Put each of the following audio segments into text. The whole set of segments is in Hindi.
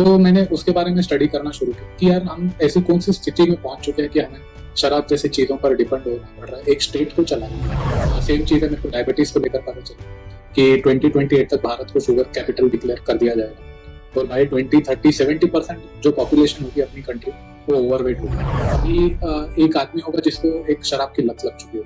तो मैंने उसके बारे में स्टडी करना शुरू किया कि यार हम ऐसी कौन सी स्थिति में पहुंच चुके हैं कि हमें शराब जैसी चीजों पर डिपेंड होना पड़ रहा है एक स्टेट को चलाना। सेम चीज है मेरे को डायबिटीज को लेकर पता चला कि 2028 तक भारत को शुगर कैपिटल डिक्लेयर कर दिया जाएगा और बाई 2030 70% जो पॉपुलेशन होगी अपनी कंट्री वो ओवरवेट होगा। अभी एक आदमी होगा जिसको एक शराब की लत लग चुकी हो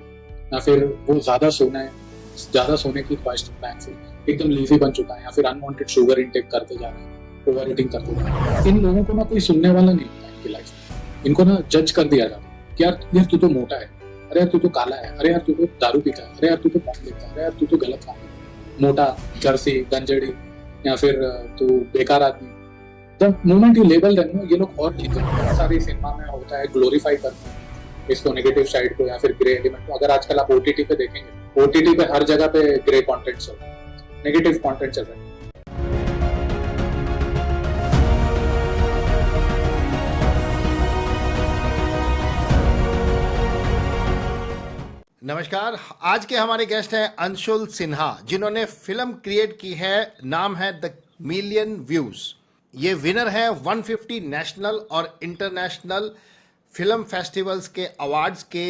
या फिर वो ज्यादा सोने की ख्वाहिश रखता है, फिर एकदम लेजी बन चुका है या फिर अनवांटेड शुगर इंटेक करते जा रहा है, ओवर ईटिंग करते जा रहा है। इन लोगों को ना कोई सुनने वाला नहीं होता इनकी लाइफ में। इनको ना जज कर दिया जाता है कि यार तू तो मोटा है, अरे यार तू तो काला है, अरे यार तू तो दारू पीता है, अरे यार तू तो पॉन लेता है, अरे यार तू तो गलत काम है, मोटा, जर्सी, गंजेड़ी या फिर तू बेकार आदमी। The moment you label them ये लोग और चीजें सारी सिनेमा में होता है ग्लोरीफाई करते हैं इसको, नेगेटिव साइड को या फिर ग्रे एलिमेंट को। अगर आजकल आप ओटीटी पे देखेंगे, ओटीटी पे हर जगह पे ग्रे कंटेंट चल रहा है, नेगेटिव कंटेंट चल रहा है। नमस्कार। आज के हमारे गेस्ट हैं अंशुल सिन्हा, जिन्होंने फिल्म क्रिएट की है, नाम है द मिलियन व्यूज। ये विनर है 150 नेशनल और इंटरनेशनल फिल्म फेस्टिवल्स के अवार्ड्स के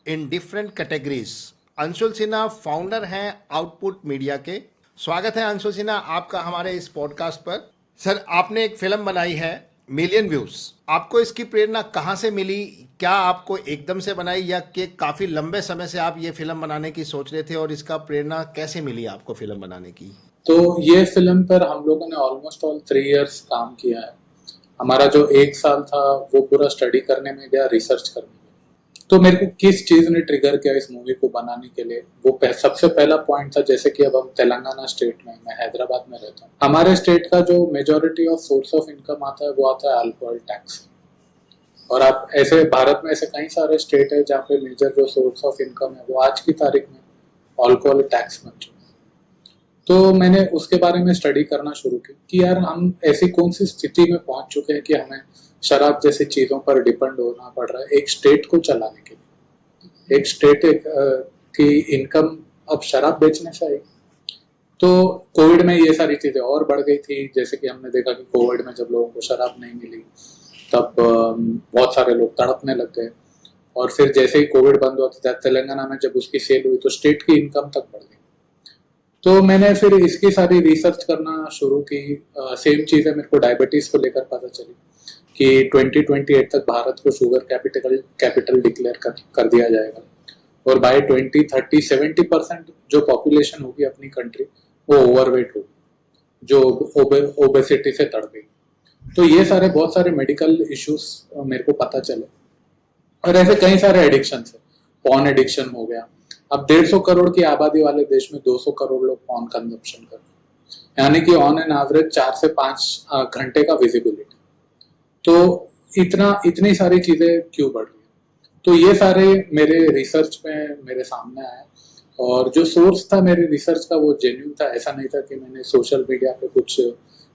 in different categories. Anshul Sinha founder हैं आउटपुट मीडिया के। स्वागत है अंशुल सिन्हा आपका हमारे इस पॉडकास्ट पर। सर, आपने एक फिल्म बनाई है मिलियन व्यूज, आपको इसकी प्रेरणा कहाँ से मिली? क्या आपको एकदम से बनाई या कि काफी लंबे समय से आप ये फिल्म बनाने की सोच रहे थे, और इसका प्रेरणा कैसे मिली आपको फिल्म बनाने की? तो ये फिल्म पर हम लोगों ने ऑलमोस्ट 3 इयर्स काम किया है। हमारा जो 1 साल था वो पूरा स्टडी करने में गया, रिसर्च करने में। तो मेरे को किस चीज ने ट्रिगर किया इस मूवी को बनाने के लिए, वो सबसे पहला पॉइंट था, जैसे कि अब हम तेलंगाना स्टेट में, मैं हैदराबाद में रहता हूँ, हमारे स्टेट का जो majority of source of income आता है वो आता है अल्कोहल टैक्स। और आप ऐसे भारत में ऐसे कई सारे स्टेट है जहाँ पे मेजर जो सोर्स ऑफ इनकम है वो आज की तारीख में अल्कोहल टैक्स बन चुका है। तो मैंने उसके बारे में स्टडी करना शुरू की कि यार हम ऐसी कौन सी स्थिति में पहुंच चुके हैं कि हमें शराब जैसी चीजों पर डिपेंड होना पड़ रहा है एक स्टेट को चलाने के लिए। एक स्टेट की इनकम अब शराब बेचने से आई। तो कोविड में ये सारी चीजें और बढ़ गई थी, जैसे कि हमने देखा कि कोविड में जब लोगों को शराब नहीं मिली तब बहुत सारे लोग तड़पने लग गए। और फिर जैसे ही कोविड बंद हुआ था तेलंगाना में जब उसकी सेल हुई तो स्टेट की इनकम तक बढ़ गई। तो मैंने फिर इसकी सारी रिसर्च करना शुरू की। सेम चीज़ है मेरे को डायबिटीज को लेकर पता चली कि 2028 तक भारत को शुगर कैपिटल डिक्लेयर कर दिया जाएगा और बाय 2030 70% जो पॉपुलेशन होगी अपनी कंट्री वो ओवरवेट होगी, जो ओबेसिटी से तड़पेगी। तो ये सारे बहुत सारे मेडिकल इश्यूज मेरे को पता चले। और ऐसे कई सारे एडिक्शन है, पॉर्न एडिक्शन हो गया। अब 150 करोड़ की आबादी वाले देश में 200 करोड़ लोग पॉर्न कंजप्शन कर रहे हैं, यानी कि ऑन एन एवरेज 4 से 5 घंटे का विजिबिलिटी। तो इतनी सारी चीजें क्यों बढ़ रही है? तो ये सारे मेरे रिसर्च में मेरे सामने आया, और जो सोर्स था मेरे रिसर्च का वो जेन्युइन था। ऐसा नहीं था कि मैंने सोशल मीडिया पे कुछ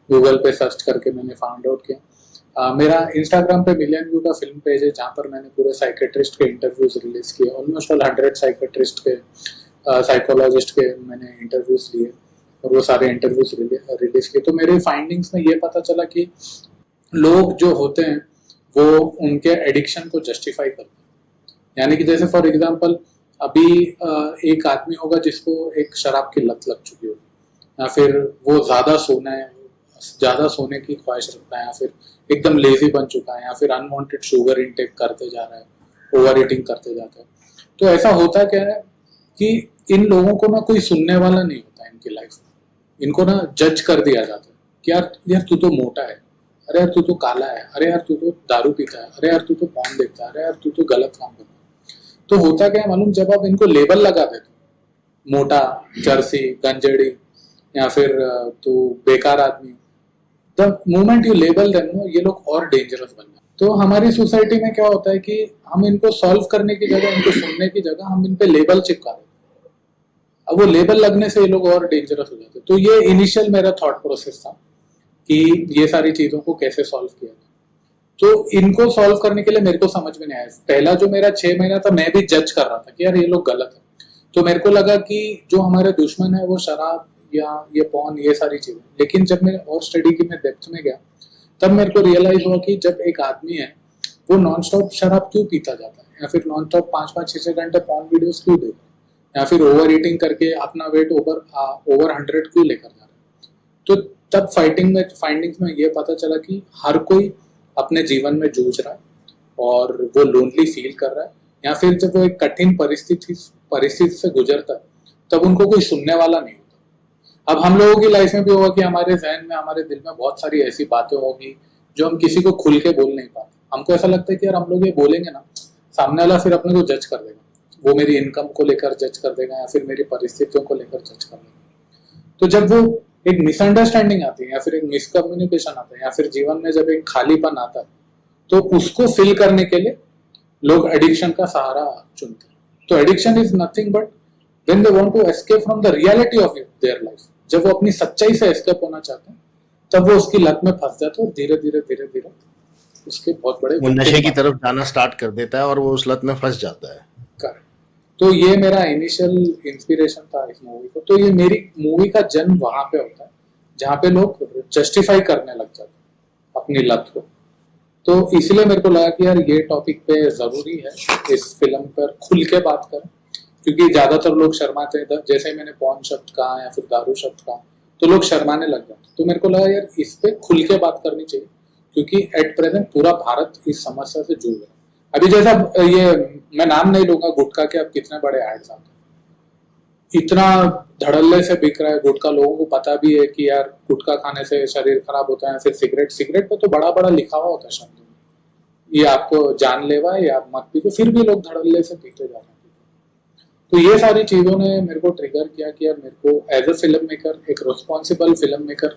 गूगल पे सर्च करके मैंने फाउंड आउट किया। मेरा इंस्टाग्राम पे मिलियन व्यू का फिल्म पेज है जहाँ पर मैंने पूरे साइकेट्रिस्ट के इंटरव्यूज रिलीज किए। ऑलमोस्ट 100 साइकेट्रिस्ट के साइकोलॉजिस्ट के मैंने इंटरव्यूज लिए और वो सारे इंटरव्यूज रिलीज किए। तो मेरे फाइंडिंग्स में ये पता चला कि लोग जो होते हैं वो उनके एडिक्शन को जस्टिफाई करते हैं। यानी कि जैसे फॉर एग्जांपल अभी एक आदमी होगा जिसको एक शराब की लत लग चुकी होगी या फिर वो ज्यादा सोने की ख्वाहिश रखता है या फिर एकदम लेजी बन चुका है या फिर अनवांटेड शुगर इंटेक करते जा रहा है, ओवर ईटिंग करते जाता है। तो ऐसा होता क्या है कि इन लोगों को ना कोई सुनने वाला नहीं होता इनकी लाइफ में। इनको ना जज कर दिया जाता है कि यार तू तो मोटा है, अरे यार तू तो काला है, अरे यार तू तो दारू पीता है, अरे यार तू तो पॉन देखता है, अरे यार तू तो गलत काम करता है। तो होता क्या है मालूम, जब आप इनको लेबल लगा देते हो, मोटा, जर्सी, गंजेड़ी या फिर तू बेकार आदमी, the moment you label them ये लोग और डेंजरस बन जाते। तो हमारी सोसाइटी में क्या होता है कि हम इनको सॉल्व करने की जगह, इनको सुनने की जगह हम इन पे लेबल चिपका देते। अब वो लेबल लगने से ये लोग और डेंजरस हो जाते। तो ये इनिशियल मेरा थॉट प्रोसेस था कि ये सारी चीजों को कैसे सॉल्व किया जाए। तो इनको सॉल्व करने के लिए मेरे को समझ में नहीं आया। पहला जो मेरा 6 महीना था मैं भी जज कर रहा था कि यार ये लोग गलत है। तो मेरे को लगा कि जो हमारे दुश्मन है वो शराब या ये पॉन, ये सारी चीजें। लेकिन जब मैं और स्टडी की मैं डेप्थ में गया तब मेरे को रियलाइज हुआ कि जब एक आदमी है वो नॉन स्टॉप शराब क्यों पीता जाता है, या फिर नॉन स्टॉप 5-5-6-6 घंटे पॉर्न वीडियोस क्यों देखता है, या फिर ओवर ईटिंग करके अपना वेट ओवर 100 क्यों लेकर जा रहा है। तो तब फाइंडिंग्स में ये पता चला कि हर कोई अपने जीवन में जूझ रहा है और वो लोनली फील कर रहा है, या फिर जब वो एक कठिन परिस्थिति से गुजरता है तब उनको कोई सुनने वाला नहीं होता। अब हम लोगों की लाइफ में भी होगा कि हमारे जहन में, हमारे दिल में बहुत सारी ऐसी बातें होगी जो हम किसी को खुल के बोल नहीं पाते। हमको ऐसा लगता है कि यार हम लोग ये बोलेंगे ना, सामने वाला फिर अपने को जज कर देगा, वो मेरी इनकम को लेकर जज कर देगा या फिर मेरी परिस्थितियों को लेकर जज कर देगा। तो जब वो एक मिसअंडरस्टैंडिंग आती है या फिर एक मिसकम्युनिकेशन आता है या फिर जीवन में जब एक खालीपन आता है, तो उसको फिल करने के लिए लोग एडिक्शन का सहारा चुनते हैं। तो addiction is nothing but when they want to escape from the reality of their life. जब वो अपनी सच्चाई से एस्केप होना चाहते हैं तब वो उसकी लत में फंस जाते हैं और धीरे धीरे उसके बहुत बड़े वो नशे की तरफ जाना स्टार्ट कर देता है और वो उस लत में फंस जाता है। करेक्ट। तो ये मेरा इनिशियल इंस्पिरेशन था इस मूवी को। तो ये मेरी मूवी का जन्म वहां पे होता है जहाँ पे लोग जस्टिफाई करने लग जाते हैं अपनी लत को। तो इसलिए मेरे को लगा कि यार ये टॉपिक पे जरूरी है इस फिल्म पर खुल के बात करें, क्योंकि ज्यादातर लोग शर्माते हैं। जैसे ही मैंने पॉर्न शब्द कहा या फिर दारू शब्द कहा तो लोग शर्माने लग जाते। तो मेरे को लगा यार इस पे खुल के बात करनी चाहिए, क्योंकि एट प्रेजेंट पूरा भारत इस समस्या से जूझ रहा है। अभी जैसा ये मैं नाम नहीं लूंगा गुटखा के, अब कितने बड़े एड्स आते हैं, इतना धड़ल्ले से बिक रहा है गुटखा। लोगों को पता भी है कि यार गुटखा खाने से शरीर खराब होता है। फिर सिगरेट पे तो बड़ा बड़ा लिखा हुआ होता है शब्द में, ये आपको जानलेवा है, ये आप मत पीजिए, फिर भी लोग धड़ल्ले से पीते जा रहे हैं। तो ये सारी चीजों ने मेरे को ट्रिगर किया कि यार मेरे को एज अ फिल्म मेकर, एक रिस्पॉन्सिबल फिल्म मेकर,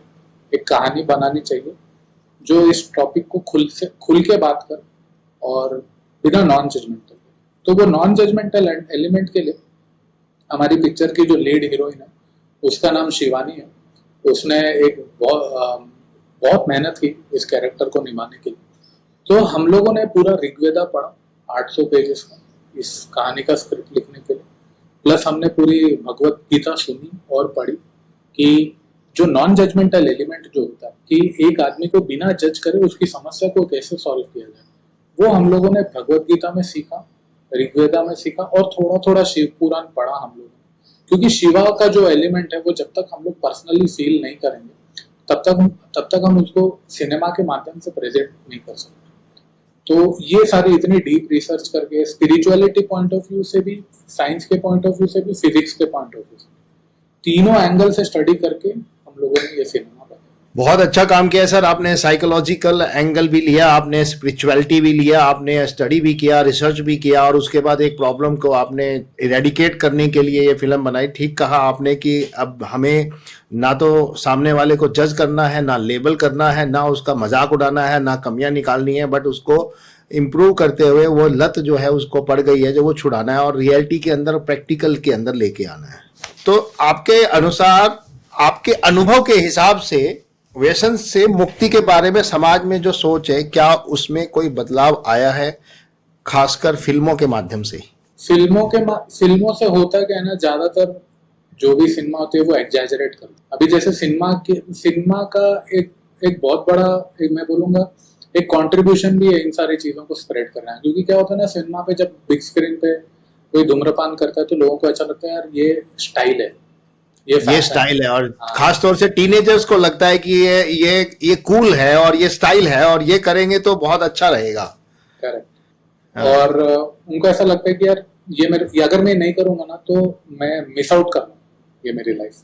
एक कहानी बनानी चाहिए जो इस टॉपिक को खुल के बात कर और बिना नॉन जजमेंटल। तो वो नॉन जजमेंटल एलिमेंट के लिए हमारी पिक्चर की जो लीड हीरोइन है उसका नाम शिवानी है। उसने एक बहुत मेहनत की इस कैरेक्टर को निभाने के लिए। तो हम लोगों ने पूरा ऋग्वेदा पढ़ा 800 पेजेस का इस कहानी का स्क्रिप्ट लिखने के लिए, प्लस हमने पूरी भगवत गीता सुनी और पढ़ी कि जो नॉन जजमेंटल एलिमेंट जो होता है कि एक आदमी को बिना जज करे उसकी समस्या को कैसे सॉल्व किया जाए, वो हम लोगों ने भगवत गीता में सीखा, ऋग्वेदा में सीखा और थोड़ा थोड़ा शिव पुराण पढ़ा हम लोगों ने। क्योंकि शिवा का जो एलिमेंट है वो जब तक हम लोग पर्सनली फील नहीं करेंगे तब तक हम उसको सिनेमा के माध्यम से प्रेजेंट नहीं कर सकते। तो ये सारी इतनी डीप रिसर्च करके स्पिरिचुअलिटी पॉइंट ऑफ व्यू से भी, साइंस के पॉइंट ऑफ व्यू से भी, फिजिक्स के पॉइंट ऑफ व्यू से, तीनों एंगल से स्टडी करके हम लोगों ने ये सिनेमा बनाया। बहुत अच्छा काम किया सर, आपने साइकोलॉजिकल एंगल भी लिया, आपने स्पिरिचुअलिटी भी लिया, आपने स्टडी भी किया, रिसर्च भी किया और उसके बाद एक प्रॉब्लम को आपने इरेडिकेट करने के लिए ये फिल्म बनाई। ठीक कहा आपने कि अब हमें ना तो सामने वाले को जज करना है, ना लेबल करना है, ना उसका मजाक उड़ाना है, ना कमियां निकालनी है, बट उसको इम्प्रूव करते हुए वो लत जो है उसको पड़ गई है जो वो छुड़ाना है और रियलिटी के अंदर, प्रैक्टिकल के अंदर लेके आना है। तो आपके अनुसार, आपके अनुभव के हिसाब से व्यसन से मुक्ति के बारे में समाज में जो सोच है, क्या उसमें कोई बदलाव आया है, खासकर फिल्मों के माध्यम से? फिल्मों से होता क्या है ना, ज्यादातर जो भी सिनेमा होती है वो एग्जैजरेट करते हैं। अभी जैसे सिनेमा का एक बहुत बड़ा, मैं बोलूंगा एक कंट्रीब्यूशन भी है इन सारी चीजों को स्प्रेड करना है। क्योंकि क्या होता है ना, सिनेमा पे जब बिग स्क्रीन पे कोई धूम्रपान करता है तो लोगों को अच्छा लगता है यार ये स्टाइल है, ये स्टाइल है। और खास तौर से टीनेजर्स को लगता है कि ये कूल है और ये स्टाइल है और ये करेंगे तो बहुत अच्छा रहेगा। करेक्ट। और उनको ऐसा लगता है कि यार ये अगर मैं नहीं करूंगा ना तो मैं मिस आउट करूंगा ये मेरी लाइफ।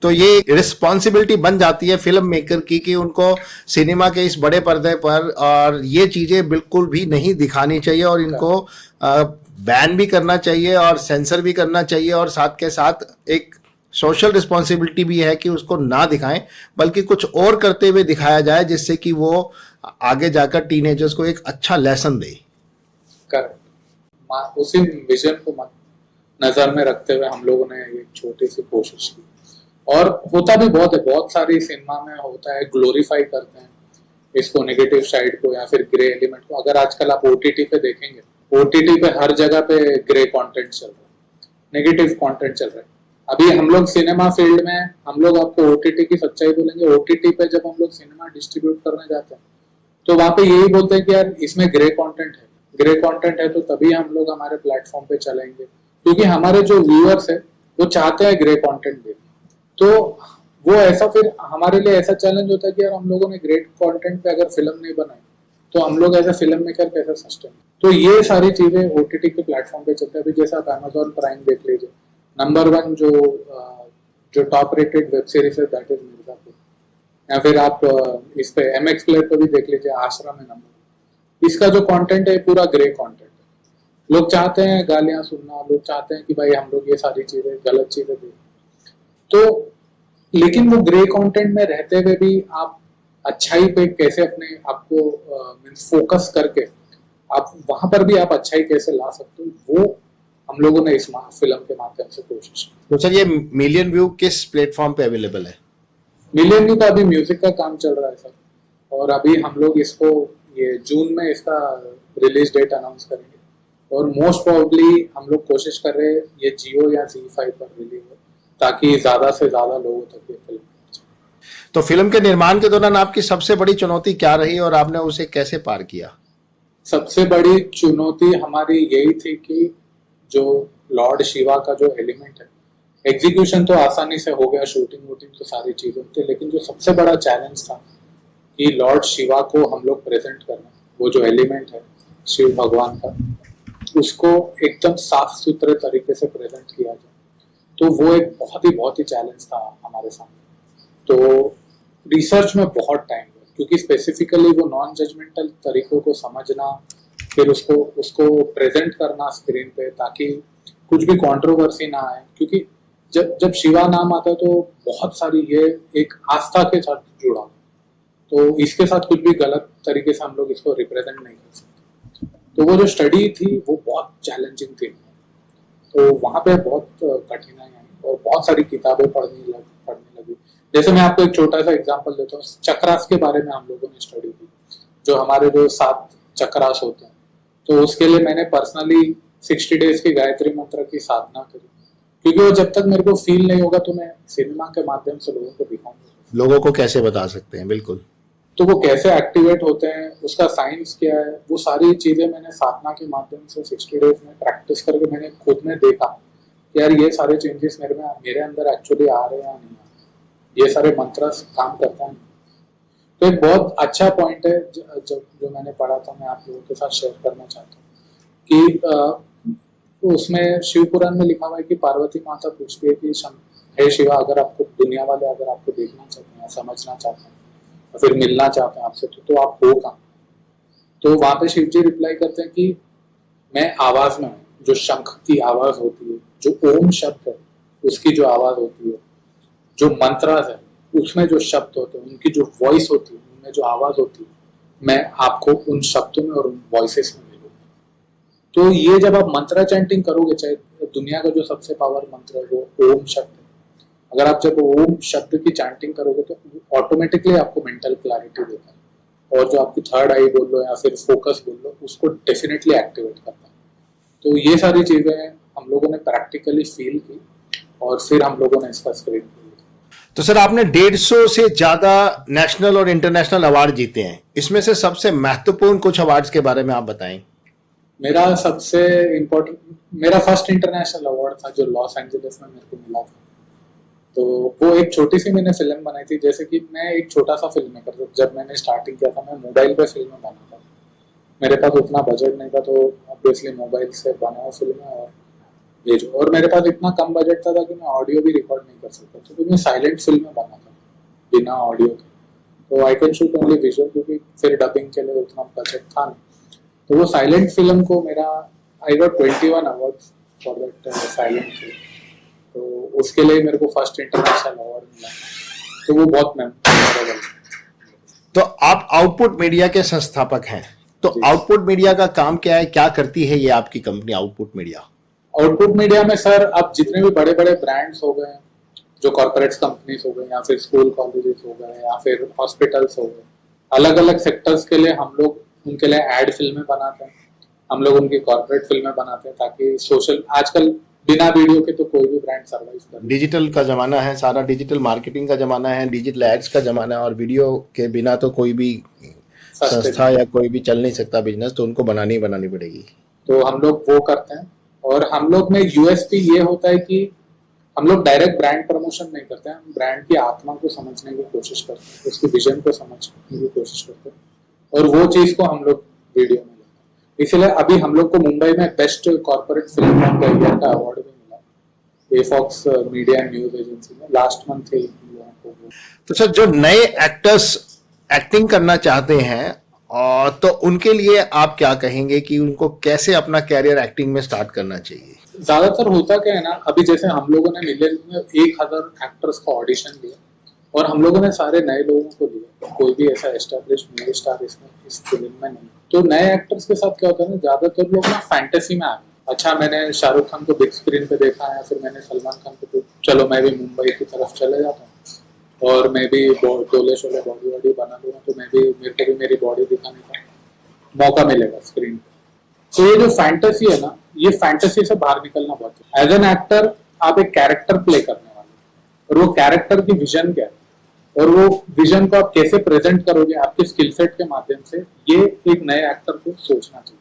तो ये रिस्पॉन्सिबिलिटी बन जाती है फिल्म मेकर की कि उनको सिनेमा के इस बड़े पर्दे पर और ये चीजें बिल्कुल भी नहीं दिखानी चाहिए और इनको बैन भी करना चाहिए और सेंसर भी करना चाहिए और साथ के साथ एक सोशल रिस्पॉन्सिबिलिटी भी है कि उसको ना दिखाएं बल्कि कुछ और करते हुए दिखाया जाए जिससे कि वो आगे जाकर टीनेजर्स को एक अच्छा लेसन दे। करेक्ट। उसी विजन को नजर में रखते हुए हम लोगों ने एक छोटी सी कोशिश की और होता भी बहुत है, बहुत सारी सिनेमा में होता है, ग्लोरीफाई करते हैं इसको, नेगेटिव साइड को या फिर ग्रे एलिमेंट को। अगर आजकल आप ओटीटी पे देखेंगे, ओटीटी पे हर जगह पे ग्रे कंटेंट चल रहा है, नेगेटिव कंटेंट चल रहा है। अभी हम लोग सिनेमा फील्ड में, हम लोग आपको ओटीटी की सच्चाई बोलेंगे, ओटीटी पे जब हम लोग सिनेमा डिस्ट्रीब्यूट करने जाते हैं तो वहां पे यही बोलते हैं कि यार इसमें ग्रे कंटेंट है तो तभी हम लोग हमारे प्लेटफॉर्म पे चलेंगे, क्योंकि हमारे जो व्यूअर्स है वो चाहते हैं ग्रे कंटेंट देखना। तो वो ऐसा फिर हमारे लिए ऐसा चैलेंज होता है कि यार हम लोगों ने ग्रेट कंटेंट पे अगर फिल्म नहीं बनाई तो हम लोग एज ए फिल्म मेकर कैसे सस्टेन। तो ये सारी चीजें ओटीटी के प्लेटफॉर्म पे चलते हैं। अभी जैसे आप Amazon प्राइम देख लीजिए, नंबर 1 जो टॉप रेटेड वेब सीरीज है दैट इज मिर्जापुर। या फिर आप इस पे MX प्लेयर पे भी देख लीजिए, आश्रम है नंबर। इसका जो कंटेंट है पूरा ग्रे कंटेंट है। लोग चाहते हैं गालियां सुनना, लोग चाहते हैं कि भाई हम लोग ये सारी चीजें गलत चीजें देखें। तो लेकिन वो ग्रे कंटेंट में रहते हुए भी आप अच्छाई पे कैसे अपने आपको मीन्स फोकस करके आप वहां पर भी आप अच्छाई कैसे ला सकते हो, वो हम लोगों ने इस फिल्म के माध्यम से कोशिश की। तो सर ये मिलियन व्यू किस प्लेटफॉर्म पे अवेलेबल है? मिलियन व्यू का अभी म्यूजिक का काम चल रहा है सर, और अभी हम लोग इसको ये जून में इसका रिलीज डेट अनाउंस करेंगे, और मोस्ट प्रोबेबली हम लोग कोशिश कर रहे हैं ये जियो या ZEE5 पर रिलीज हो, ताकि ज्यादा से ज्यादा लोगों तक ये फिल्म। तो फिल्म के निर्माण के दौरान आपकी सबसे बड़ी चुनौती क्या रही और आपने उसे कैसे पार किया? सबसे बड़ी चुनौती हमारी यही थी कि जो लॉर्ड शिवा का जो एलिमेंट है, एग्जीक्यूशन तो आसानी से हो गया, शूटिंग वूटिंग तो सारी चीजें थी, लेकिन जो सबसे बड़ा चैलेंज था कि लॉर्ड शिवा को हम लोग प्रेजेंट करना, वो जो एलिमेंट है शिव भगवान का, उसको एकदम साफ सुथरे तरीके से प्रेजेंट किया जाए। तो वो एक बहुत ही चैलेंज था हमारे सामने। तो रिसर्च में बहुत टाइम लगा, क्योंकि स्पेसिफिकली वो नॉन जजमेंटल तरीकों को समझना, फिर उसको प्रेजेंट करना स्क्रीन पे, ताकि कुछ भी कंट्रोवर्सी ना आए। क्योंकि जब शिवा नाम आता है तो बहुत सारी ये एक आस्था के साथ जुड़ा, तो इसके साथ कुछ भी गलत तरीके से हम लोग इसको रिप्रेजेंट नहीं कर सकते। तो वो जो स्टडी थी वो बहुत चैलेंजिंग थी। तो वहाँ पे बहुत कठिनाई आई और बहुत सारी किताबें पढ़ने लगी। जैसे मैं आपको एक छोटा सा एग्जांपल देता हूँ, चक्रास के बारे में हम लोगों ने स्टडी की, जो हमारे जो 7 चक्रास होते हैं। तो उसके लिए मैंने पर्सनली 60 डेज की गायत्री मंत्र की साधना करी, क्योंकि वो जब तक मेरे को फील नहीं होगा तो मैं सिनेमा के माध्यम से लोगों को दिखाऊंगा। लोगों को कैसे बता सकते हैं? बिल्कुल। तो वो कैसे एक्टिवेट होते हैं, उसका साइंस क्या है, वो सारी चीजें मैंने साधना के माध्यम से 60 डेज में प्रैक्टिस करके मैंने खुद में देखा कि यार ये सारे चेंजेस मेरे अंदर एक्चुअली आ रहे हैं या नहीं, ये सारे मंत्र काम करते हैं। तो एक बहुत अच्छा पॉइंट है जो मैंने पढ़ा था, मैं आप लोगों के साथ शेयर करना चाहता हूँ कि उसमें शिव पुराण में लिखा हुआ है कि पार्वती माता पूछती है कि हे शिवा, अगर आपको दुनिया वाले अगर आपको देखना चाहते हैं, समझना चाहते हैं, फिर मिलना चाहते हैं आपसे, तो आप हो कहाँ? तो वहां पे शिव जी रिप्लाई करते हैं कि मैं आवाज में हूँ, जो शंख की आवाज होती है, जो ओम शब्द है उसकी जो आवाज होती है, जो मंत्रास है उसमें जो शब्द होते हैं, उनकी जो वॉइस होती है, उनमें जो आवाज होती है, मैं आपको उन शब्दों में और उन वॉइसेस में मिलूंगा। तो ये जब आप मंत्र चैंटिंग करोगे, चाहे दुनिया का जो सबसे पावर मंत्र है वो ओम शब्द है, अगर आप जब ओम शब्द की चैंटिंग करोगे तो ऑटोमेटिकली आपको मेंटल क्लैरिटी देता है, और जो आपकी थर्ड आई बोल लो या फिर फोकस बोल लो, उसको डेफिनेटली एक्टिवेट करता है। तो ये सारी चीजें हम लोगों ने प्रैक्टिकली फील की और फिर हम लोगों ने इसका स्क्रीन किया। तो सर आपने 150 से ज्यादा नेशनल और इंटरनेशनल अवार्ड जीते हैं, इसमें से सबसे महत्वपूर्ण कुछ अवार्ड्स के बारे में आप बताएं। मेरा सबसे इम्पोर्टेंट, मेरा फर्स्ट इंटरनेशनल अवार्ड था जो लॉस एंजलिस में मेरे को मिला था। तो वो एक छोटी सी मैंने फिल्म बनाई थी, जैसे कि मैं एक छोटा सा फिल्म मेकर था। जब मैंने स्टार्टिंग किया था मैं मोबाइल पे फिल्म बना था, मेरे पास उतना बजट नहीं था, तो ऑब्वियसली मोबाइल से बनाया फिल्म और भेजो। और मेरे पास इतना कम बजट था कि मैं ऑडियो भी रिकॉर्ड नहीं कर सकता, तो मैं साइलेंट फिल्म में बना था बिना ऑडियो के। तो I can shoot only visual, क्योंकि फिर डबिंग के लिए उतना बजट था नहीं। तो वो साइलेंट फिल्म को मेरा I got 21 awards for that silent film. तो उसके लिए मेरे को फर्स्ट इंटरनेशनल अवार्ड मिला, तो वो बहुत मेमोरेबल है। तो आप आउटपुट मीडिया के संस्थापक हैं, तो आउटपुट मीडिया का काम क्या है, क्या करती है ये आपकी company output media? Output media में सर अब जितने भी बड़े बड़े ब्रांड्स हो गए, जो कॉर्पोरेट कंपनीज हो गए, या फिर स्कूल कॉलेजेस हो गए, या फिर हॉस्पिटल्स हो गए, अलग अलग सेक्टर्स के लिए हम लोग उनके लिए एड फिल्में बनाते हैं, हम लोग उनकी कॉर्पोरेट फिल्में बनाते हैं, ताकि सोशल, आजकल बिना वीडियो के तो कोई भी ब्रांड सर्वाइव करे। डिजिटल का जमाना है, सारा डिजिटल मार्केटिंग का जमाना है, डिजिटल एड्स का जमाना है, और वीडियो के बिना तो कोई भी सस्ते संस्था या कोई भी चल नहीं सकता बिजनेस, तो उनको बनानी पड़ेगी। तो हम लोग वो करते हैं। और हम लोग में यूएसपी ये होता है कि हम लोग डायरेक्ट ब्रांड प्रमोशन नहीं करते हैं, हम ब्रांड की आत्मा को समझने की कोशिश करते हैं, उसकी विजन को समझने की कोशिश करते हैं और वो चीज को हम लोग वीडियो में लाते हैं। इसलिए अभी हम लोग को मुंबई में best corporate film of the year का अवार्ड भी मिला एफॉक्स मीडिया न्यूज एजेंसी में, लास्ट मंथ ही हम लोगों को वो। तो सर, जो नए एक्टर्स एक्टिंग करना चाहते हैं और तो उनके लिए आप क्या कहेंगे कि उनको कैसे अपना कैरियर एक्टिंग में स्टार्ट करना चाहिए? ज्यादातर होता क्या है ना, अभी जैसे हम लोगों ने मिलियन में 1000 एक्टर्स का ऑडिशन लिया और हम लोगों ने सारे नए लोगों को लिया, कोई भी ऐसा एस्टैब्लिश मेल स्टार इसमें इस फिल्म में नहीं। तो नए एक्टर्स के साथ क्या होता है ना, ज्यादातर लोग ना फैंटेसी में आ गए। अच्छा, मैंने शाहरुख खान को बिग स्क्रीन पे देखा है, फिर मैंने सलमान खान को, चलो मैं भी मुंबई की तरफ चले जाता हूँ और मैं भी डोले शोले बॉडी वॉडी बना लूंगा, तो मैं भी, मेरे को भी मेरी बॉडी दिखाने का मौका मिलेगा स्क्रीन पे। तो ये जो फैंटेसी है ना, ये फैंटेसी से बाहर निकलना बहुत है। एज एन एक्टर आप एक कैरेक्टर प्ले करने वाले और वो कैरेक्टर की विजन क्या है और वो विजन को आप कैसे प्रेजेंट करोगे आपके स्किल सेट के माध्यम से, ये एक नए एक्टर को सोचना चाहिए।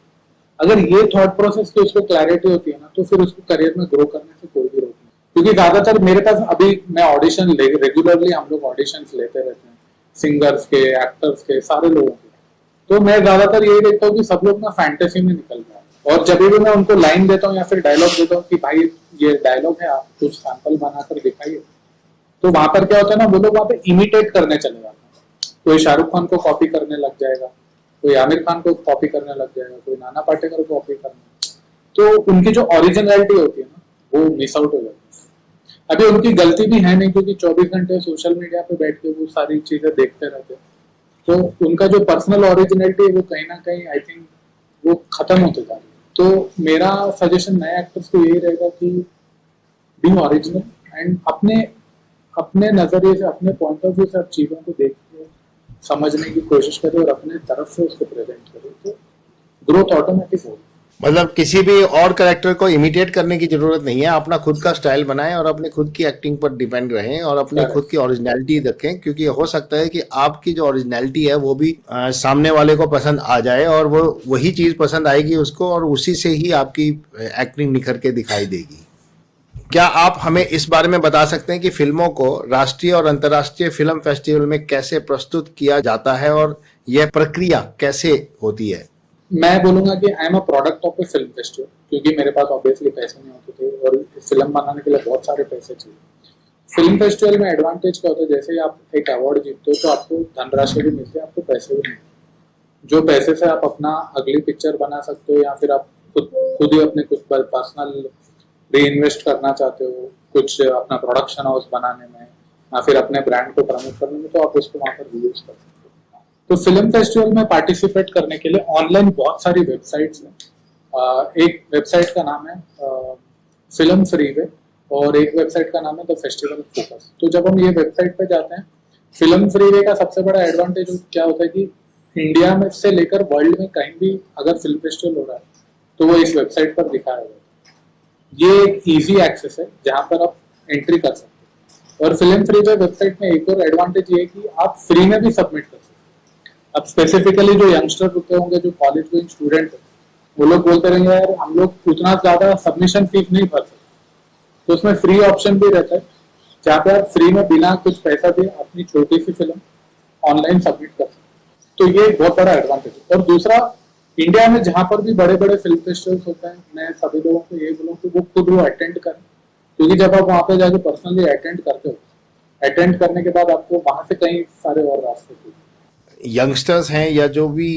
अगर ये थॉट प्रोसेस की उसको क्लैरिटी होती है ना, तो फिर उसको करियर में ग्रो करने से कोई भी रोक नहीं। क्योंकि ज्यादातर मेरे पास अभी मैं ऑडिशन रेगुलरली हम लोग ऑडिशन लेते रहते हैं, सिंगर्स के, एक्टर्स के, सारे लोगों के। तो मैं ज्यादातर यही देखता हूँ कि सब लोग ना फैंटेसी में निकल रहे हैं और जब भी मैं उनको लाइन देता हूँ या फिर डायलॉग देता हूँ कि भाई ये डायलॉग है, आप कुछ सैंपल बनाकर दिखाइए, तो वहां पर क्या होता है ना, वो लोग वहां पे इमिटेट करने चले जाते हैं। कोई शाहरुख खान को कॉपी करने लग जाएगा, कोई आमिर खान को कॉपी करने लग जाएगा, कोई नाना पाटेकर को कॉपी करने, तो उनकी जो ओरिजिनलिटी होती है ना, वो मिस आउट हो जाती है। अभी उनकी गलती भी है नहीं, क्योंकि 24 घंटे सोशल मीडिया पे बैठ के वो सारी चीजें देखते रहते हैं, तो उनका जो पर्सनल ओरिजिनलिटी है वो कहीं ना कहीं आई थिंक वो खत्म होते जा रही है। तो मेरा सजेशन नए एक्टर्स को यही रहेगा कि बी ओरिजिनल एंड अपने नजरिए से, अपने पॉइंट ऑफ व्यू से आप चीजों को देखिए, समझने की कोशिश करें और अपने तरफ से उसको प्रेजेंट करें, तो ग्रोथ ऑटोमेटिक होगी। मतलब किसी भी और कैरेक्टर को इमिटेट करने की जरूरत नहीं है, अपना खुद का स्टाइल बनाएं और अपनी खुद की एक्टिंग पर डिपेंड रहें और अपनी खुद की ओरिजिनलिटी रखें, क्योंकि हो सकता है कि आपकी जो ओरिजिनलिटी है वो भी सामने वाले को पसंद आ जाए और वो वही चीज पसंद आएगी उसको और उसी से ही आपकी एक्टिंग निखर के दिखाई देगी। क्या आप हमें इस बारे में बता सकते हैं कि फिल्मों को राष्ट्रीय और अंतर्राष्ट्रीय फिल्म फेस्टिवल में कैसे प्रस्तुत किया जाता है और यह प्रक्रिया कैसे होती है? मैं बोलूंगा कि I am a product of A film festival, क्योंकि मेरे पास ऑब्वियसली पैसे नहीं होते थे और फिल्म बनाने के लिए बहुत सारे पैसे चाहिए। फिल्म फेस्टिवल में एडवांटेज क्या होता है, जैसे ही आप एक अवार्ड जीतते हो तो आपको धनराशि भी मिलती है, आपको पैसे भी मिलते हैं, जो पैसे से आप अपना अगली पिक्चर बना सकते हो या फिर आप खुद ही अपने कुछ पर्सनल री इन्वेस्ट करना चाहते हो, कुछ अपना प्रोडक्शन हाउस बनाने में या फिर अपने ब्रांड को प्रमोट करने में, तो आप उसको वहां पर यूज कर सकते हो। तो फिल्म फेस्टिवल में पार्टिसिपेट करने के लिए ऑनलाइन बहुत सारी वेबसाइट्स हैं। एक वेबसाइट का नाम है फिल्म फ्रीवे और एक वेबसाइट का नाम है द फेस्टिवल फोकस। तो जब हम ये वेबसाइट पे जाते हैं, फिल्म फ्रीवे का सबसे बड़ा एडवांटेज क्या होता है कि इंडिया में से लेकर वर्ल्ड में कहीं भी अगर फिल्म फेस्टिवल हो रहा है तो वो इस वेबसाइट पर दिखाया हुआ है। ये एक इजी एक्सेस है जहां पर आप एंट्री कर सकते हैं। और फिल्म फ्रीवे वेबसाइट में एक और एडवांटेज ये है कि आप फ्री में भी सबमिट कर सकते हैं। अब स्पेसिफिकली जो यंगस्टर होते होंगे, जो कॉलेज गोइंग स्टूडेंट है, वो लोग बोलते रहेंगे यार हम लोग उतना ज्यादा सबमिशन फीस नहीं भर सकते, तो उसमें फ्री ऑप्शन भी रहता है जहाँ पे आप फ्री में बिना कुछ पैसा दिए अपनी छोटी सी फिल्म ऑनलाइन सबमिट कर सकते हैं। तो ये बहुत बड़ा एडवांटेज है। और दूसरा, इंडिया में जहां पर भी बड़े बड़े फिल्म फेस्टिवल्स होते हैं, मैं सभी लोगों को ये बोलूँ कि वो खुद वो अटेंड करें, क्योंकि जब आप वहां पे जाके पर्सनली अटेंड करते हो, अटेंड करने के बाद आपको वहां से कई सारे और रास्ते खुलते हैं। यंगस्टर्स हैं या जो भी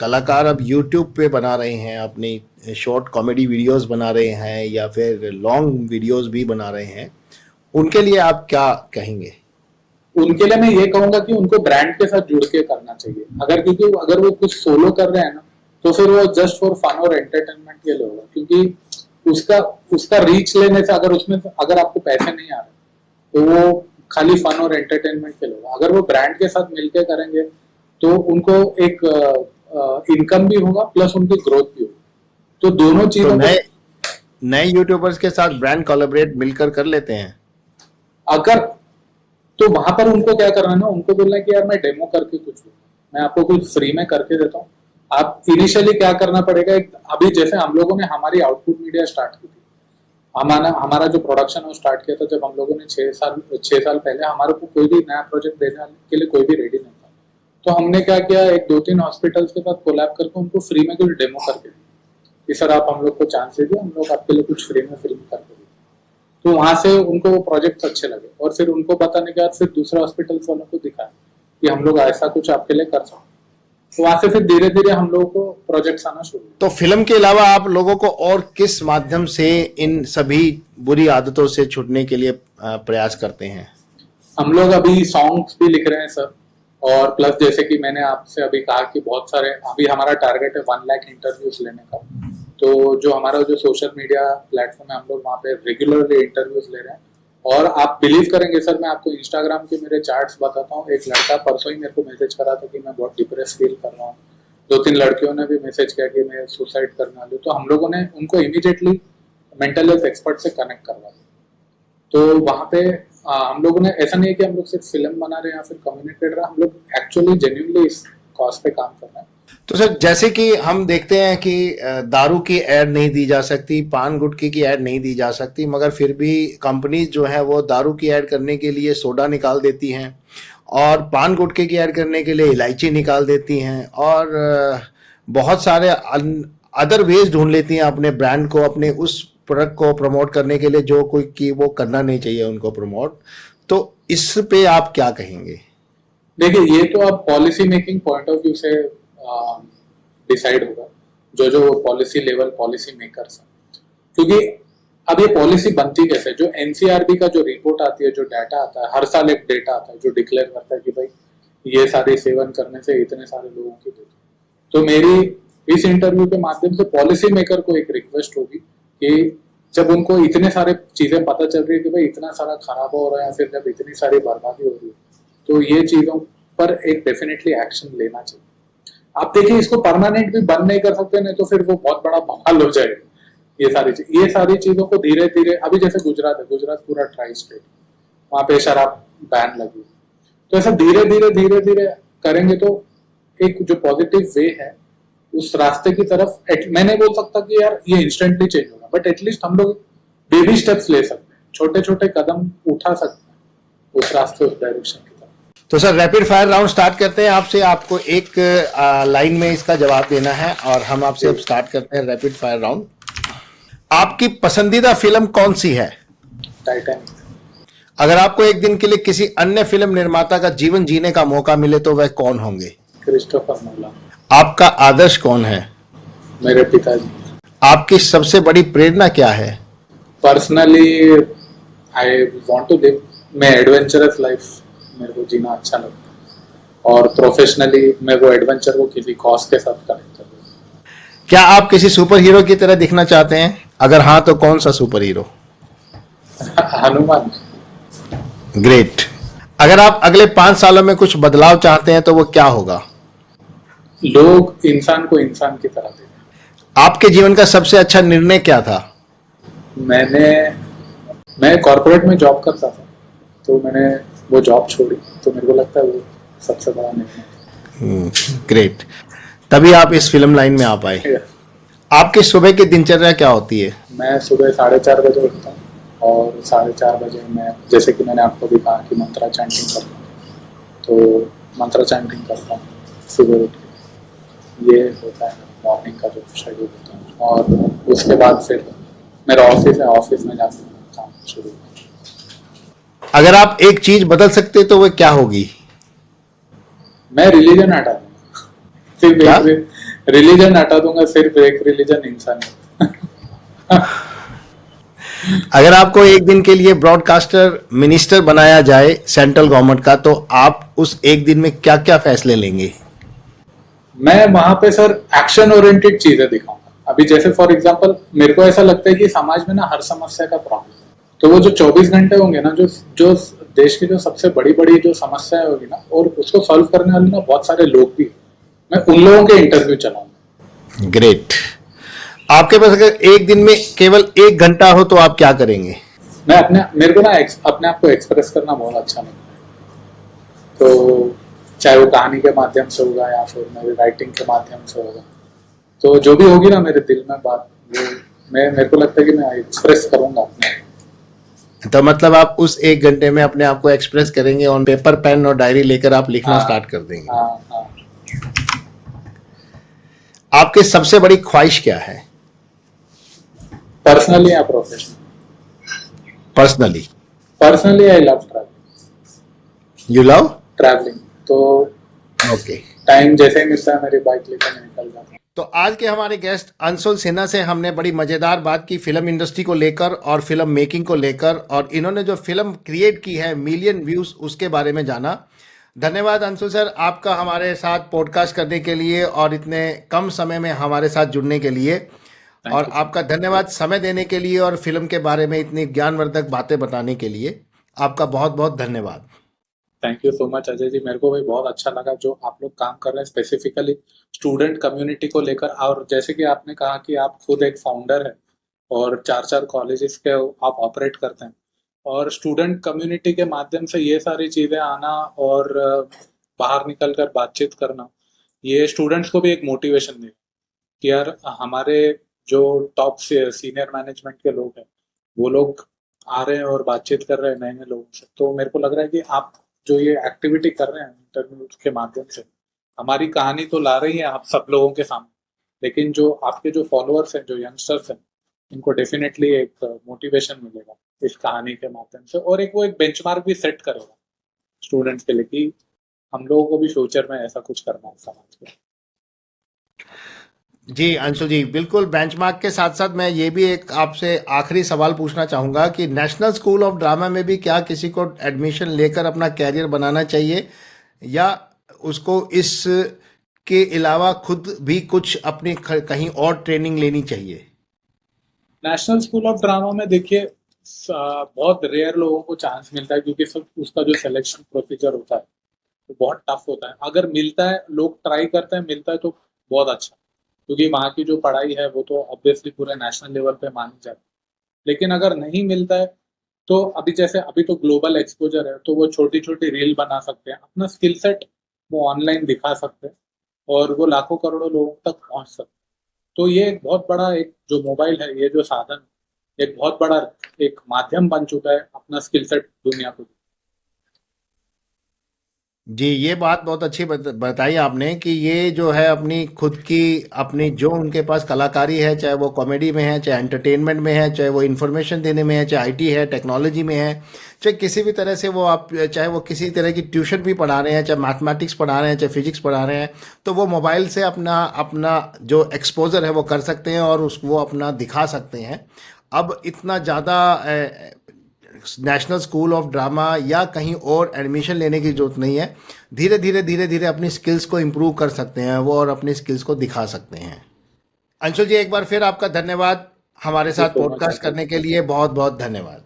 कलाकार अब यूट्यूब पे बना रहे हैं, अपनी शॉर्ट कॉमेडी वीडियोस बना रहे हैं या फिर लॉन्ग वीडियोस भी बना रहे हैं, उनके लिए आप क्या कहेंगे? उनके लिए मैं ये कहूंगा कि उनको ब्रांड के साथ जुड़ के करना चाहिए। क्योंकि अगर वो कुछ सोलो कर रहे हैं ना, तो फिर वो जस्ट फॉर फन और एंटरटेनमेंट के लिए होगा, क्योंकि उसका रीच लेने से अगर आपको पैसे नहीं आ रहे तो वो खाली फन और एंटरटेनमेंट के लिए होगा। अगर वो ब्रांड के साथ मिलकर करेंगे तो उनको एक इनकम भी होगा प्लस उनकी ग्रोथ भी होगी। तो दोनों चीजों नए यूट्यूबर्स के साथ ब्रांड कोलैबोरेट मिलकर कर लेते हैं अगर, तो वहां पर उनको क्या करना है ना, उनको बोलना है कि यार मैं डेमो करके कुछ मैं आपको कुछ फ्री में करके देता हूँ। आप इनिशियली क्या करना पड़ेगा, अभी जैसे हम लोगों ने हमारी आउटपुट मीडिया स्टार्ट की थी, हमारा हमारा जो प्रोडक्शन वो स्टार्ट किया था जब हम लोगों ने 6 साल पहले, हमारे को कोई भी नया प्रोजेक्ट देने के लिए कोई भी रेडी नहीं था। तो हमने क्या किया, एक 2-3 हॉस्पिटल्स के साथ कोलैब करके उनको फ्री में कुछ डेमो करके दिया कि सर आप हम लोग को चांस दीजिए, हम लोग आपके लिए कुछ फ्री में करके दिए। तो वहां से उनको वो प्रोजेक्ट अच्छे लगे और फिर उनको बताने के बाद फिर दूसरे हॉस्पिटल्स वालों को दिखाया कि हम लोग ऐसा कुछ आपके लिए कर सकते। तो वहां से फिर धीरे धीरे हम लोगों को प्रोजेक्ट्स आना शुरू हुए। तो फिल्म के अलावा आप लोगों को और किस माध्यम से इन सभी बुरी आदतों से छूटने के लिए प्रयास करते हैं? हम लोग अभी सॉन्ग्स भी लिख रहे हैं सर, और प्लस जैसे कि मैंने आपसे अभी कहा कि बहुत सारे, अभी हमारा टारगेट है 1 लाख इंटरव्यूज लेने का। तो जो हमारा जो सोशल मीडिया प्लेटफॉर्म है, हम लोग वहाँ पे रेगुलरली इंटरव्यूज ले रहे हैं। और आप बिलीव करेंगे सर, मैं आपको इंस्टाग्राम के मेरे चार्ट्स बताता हूँ। एक लड़का परसों ही मेरे को मैसेज करा था कि मैं बहुत डिप्रेस फील कर रहा हूँ। 2-3 लड़कियों ने भी मैसेज किया कि मैं सुसाइड करने वाली हूँ। तो हम लोगों ने उनको इमीडिएटली मेंटल हेल्थ एक्सपर्ट से कनेक्ट करवा दिया। तो वहाँ पे हम लोगों ने, ऐसा नहीं है कि हम लोग सिर्फ फिल्म बना रहे हैं या फिर कम्युनिकेट रहे हैं, हम लोग एक्चुअली जेन्युइनली इस कॉज पे काम कर रहे हैं। तो सर, जैसे कि हम देखते हैं कि दारू की ऐड नहीं दी जा सकती, पान गुटखे की ऐड नहीं दी जा सकती, मगर फिर भी कंपनीज जो है वो दारू की ऐड करने के लिए सोडा निकाल देती हैं और पान गुटखे की ऐड करने के लिए इलायची निकाल देती हैं और बहुत सारे अदर वेज ढूंढ लेती हैं अपने ब्रांड को, अपने उस प्रोडक्ट को प्रमोट करने के लिए जो कोई कि वो करना नहीं चाहिए उनको प्रमोट। तो इस पे आप क्या कहेंगे? देखिए, ये तो अब policy making point of view से डिसाइड होगा, जो पॉलिसी लेवल पॉलिसी मेकर्स हैं। क्योंकि अब ये पॉलिसी बनती कैसे, जो एनसीआरबी का जो रिपोर्ट आती है, जो डाटा आता है, हर साल एक डेटा आता है जो डिक्लेयर करता है कि भाई ये सारे सेवन करने से इतने सारे लोगों की डेथ। तो मेरी इस इंटरव्यू के माध्यम से पॉलिसी मेकर को एक रिक्वेस्ट होगी कि जब उनको इतने सारे चीजें पता चल रही है कि भाई इतना सारा खराब हो रहा है, फिर जब इतनी सारी बर्बादी हो रही है, तो ये चीजों पर एक डेफिनेटली एक्शन लेना चाहिए। आप देखिए, इसको परमानेंट भी बंद नहीं कर सकते, नहीं तो फिर वो बहुत बड़ा बवाल हो जाएगा। ये सारी चीजों को धीरे धीरे, अभी जैसे गुजरात है, गुजरात पूरा ट्राई स्टेट, वहां पे शराब बैन लगी, तो ऐसा धीरे धीरे करेंगे तो एक जो पॉजिटिव वे है उस रास्ते की तरफ, मैं नहीं बोल सकता कि यार ये इंस्टेंटली चेंज होगा, बट एटलीस्ट हम लोग बेबी स्टेप्स ले सकते हैं, छोटे छोटे कदम उठा सकते हैं उस रास्ते, उस डायरेक्शन की तरफ। तो sir, rapid fire round start करते हैं आपसे। आपको एक लाइन में इसका जवाब देना है और हम आपसे अब स्टार्ट करते हैं रैपिड फायर राउंड। आपकी पसंदीदा फिल्म कौन सी है? टाइटैनिक। अगर आपको एक दिन के लिए किसी अन्य फिल्म निर्माता का जीवन जीने का मौका मिले तो वह कौन होंगे? Christopher Nolan. आपका आदर्श कौन है? मेरे पिताजी। आपकी सबसे बड़ी प्रेरणा क्या है? Personally I want to live, मैं एडवेंचरस लाइफ मेरे को जीना अच्छा लगता है, और प्रोफेशनली मैं वो एडवेंचर को किसी कॉज के साथ कनेक्ट कर दूँ। क्या आप किसी सुपर हीरो की तरह दिखना चाहते हैं? अगर हाँ तो कौन सा सुपर हीरो? हनुमान। ग्रेट। अगर आप अगले 5 सालों में कुछ बदलाव चाहते हैं तो वो क्या होगा? लोग इंसान को इंसान की तरह देखें। आपके जीवन का सबसे अच्छा निर्णय क्या था? मैं कॉर्पोरेट में जॉब करता था, तो मैंने वो जॉब छोड़ी, तो मेरे को लगता है वो सबसे बड़ा निर्णय। ग्रेट। तभी आप इस फिल्म लाइन में आ पाए। आपकी सुबह की दिनचर्या क्या होती है? मैं सुबह 4:30 बजे उठता हूँ और 4:30 बजे मैं, जैसे कि मैंने आपको भी कहा कि मंत्रा चैंटिंग करता हूँ, तो मंत्रा चैंटिंग करता हूँ सुबह उठ के। ये होता है मॉर्निंग का जो शेड्यूल होता है, और उसके बाद फिर मेरा ऑफिस है, ऑफिस में जाकर काम शुरू। अगर आप एक चीज बदल सकते तो वो क्या होगी? मैं रिलीजन हटा दूंगा, सिर्फ एक रिलीजन हटा दूंगा, सिर्फ एक रिलीजन इंसान। अगर आपको एक दिन के लिए ब्रॉडकास्टर मिनिस्टर बनाया जाए सेंट्रल गवर्नमेंट का, तो आप उस एक दिन में क्या क्या फैसले लेंगे? मैं वहां पे सर एक्शन ओरिएंटेड चीजें दिखाऊंगा। अभी जैसे फॉर एग्जांपल, मेरे को ऐसा लगता है कि समाज में ना हर समस्या का प्रॉब्लम है, तो वो जो 24 घंटे होंगे ना, जो देश की जो सबसे बड़ी बड़ी जो समस्याएं होगी ना, और उसको सॉल्व करने वाले ना बहुत सारे लोग भी, मैं उन लोगों के इंटरव्यू चलाऊंगा। ग्रेट। आपके पास अगर एक दिन में केवल 1 घंटा हो तो आप क्या करेंगे? मेरे को ना अपने आप को एक्सप्रेस करना बहुत अच्छा लगता है, तो चाहे वो कहानी के माध्यम से होगा या फिर मेरे राइटिंग के माध्यम से होगा। तो जो भी होगी ना मेरे दिल में बात, वो मेरे को लगता है कि मैं एक्सप्रेस करूंगा अपने। तो मतलब आप उस 1 घंटे में अपने आप को एक्सप्रेस करेंगे, ऑन पेपर पेन और डायरी लेकर आप लिखना हाँ स्टार्ट कर देंगे। हाँ हाँ। आपकी सबसे बड़ी ख्वाहिश क्या है पर्सनली या professional? Personally? Personally I love you love travelling. तो ओके। टाइम जैसे ही मिलता है मेरी बाइक लेकर मैं निकल जाता हूँ। तो आज के हमारे गेस्ट अंशुल सिन्हा से हमने बड़ी मज़ेदार बात की फिल्म इंडस्ट्री को लेकर और फिल्म मेकिंग को लेकर, और इन्होंने जो फिल्म क्रिएट की है मिलियन व्यूज, उसके बारे में जाना। धन्यवाद अंशुल सर आपका हमारे साथ पॉडकास्ट करने के लिए और इतने कम समय में हमारे साथ जुड़ने के लिए। और थैंक यू। आपका धन्यवाद समय देने के लिए और फिल्म के बारे में इतनी ज्ञानवर्धक बातें बताने के लिए। आपका बहुत बहुत धन्यवाद। Thank you so much Ajay ji, मेरे को भी बहुत अच्छा लगा जो आप लोग काम कर रहे हैं स्पेसिफिकली स्टूडेंट कम्युनिटी को लेकर। और जैसे कि आपने कहा कि आप खुद एक फाउंडर है और 4 कॉलेजेस के आप ऑपरेट करते हैं, और स्टूडेंट कम्युनिटी के माध्यम से ये सारी चीज़ें आना और बाहर निकल कर बातचीत करना, ये स्टूडेंट्स को भी एक मोटिवेशन दे कि यार हमारे जो टॉप सीनियर मैनेजमेंट के लोग हैं वो लोग आ रहे हैं और बातचीत कर रहे हैं नए नए लोगों से। तो मेरे को लग रहा है कि आप जो ये एक्टिविटी कर रहे हैं इंटरव्यू के माध्यम से, हमारी कहानी तो ला रही है आप सब लोगों के सामने, लेकिन जो आपके जो फॉलोअर्स हैं, जो यंगस्टर्स हैं, इनको डेफिनेटली एक मोटिवेशन मिलेगा इस कहानी के माध्यम से, और एक वो एक बेंचमार्क भी सेट करेगा स्टूडेंट्स के लिए कि हम लोगों को भी फ्यूचर में ऐसा कुछ करना है समाज के। जी अंशु जी, बिल्कुल बेंचमार्क के साथ साथ मैं ये भी एक आपसे आखिरी सवाल पूछना चाहूँगा कि नेशनल स्कूल ऑफ ड्रामा में भी क्या किसी को एडमिशन लेकर अपना कैरियर बनाना चाहिए, या उसको इस के अलावा खुद भी कुछ अपनी कहीं और ट्रेनिंग लेनी चाहिए? नेशनल स्कूल ऑफ ड्रामा में देखिए बहुत रेयर लोगों को चांस मिलता है, क्योंकि उसका जो सिलेक्शन प्रोसीजर होता है वो बहुत टफ होता है। अगर मिलता है, लोग ट्राई करते हैं, मिलता है तो बहुत अच्छा, क्योंकि वहाँ की जो पढ़ाई है वो तो ऑब्वियसली पूरे नेशनल लेवल पे मानी जाती है। लेकिन अगर नहीं मिलता है तो अभी तो ग्लोबल एक्सपोजर है, तो वो छोटी छोटी रील बना सकते हैं, अपना स्किल सेट वो ऑनलाइन दिखा सकते हैं और वो लाखों करोड़ों लोगों तक पहुंच सकते हैं। तो ये एक बहुत बड़ा एक जो मोबाइल है, ये जो साधन, एक बहुत बड़ा एक माध्यम बन चुका है अपना स्किल सेट दुनिया को। जी, ये बात बहुत अच्छी बताई आपने कि ये जो है अपनी खुद की अपनी जो उनके पास कलाकारी है, चाहे वो कॉमेडी में है, चाहे एंटरटेनमेंट में है, चाहे वो इन्फॉर्मेशन देने में है, चाहे आईटी है, टेक्नोलॉजी में है, चाहे किसी भी तरह से वो आप, चाहे वो किसी तरह की ट्यूशन भी पढ़ा रहे हैं, चाहे मैथमेटिक्स पढ़ा रहे हैं, चाहे फिजिक्स पढ़ा रहे हैं, तो वो मोबाइल से अपना अपना जो एक्सपोजर है वो कर सकते हैं और वो अपना दिखा सकते हैं। अब इतना ज़्यादा नेशनल स्कूल ऑफ ड्रामा या कहीं और एडमिशन लेने की ज़रूरत नहीं है। धीरे धीरे अपनी स्किल्स को इम्प्रूव कर सकते हैं वो और अपनी स्किल्स को दिखा सकते हैं। अंशुल जी, एक बार फिर आपका धन्यवाद हमारे थैंक यू साथ सो मच पॉडकास्ट करने के लिए। बहुत बहुत धन्यवाद।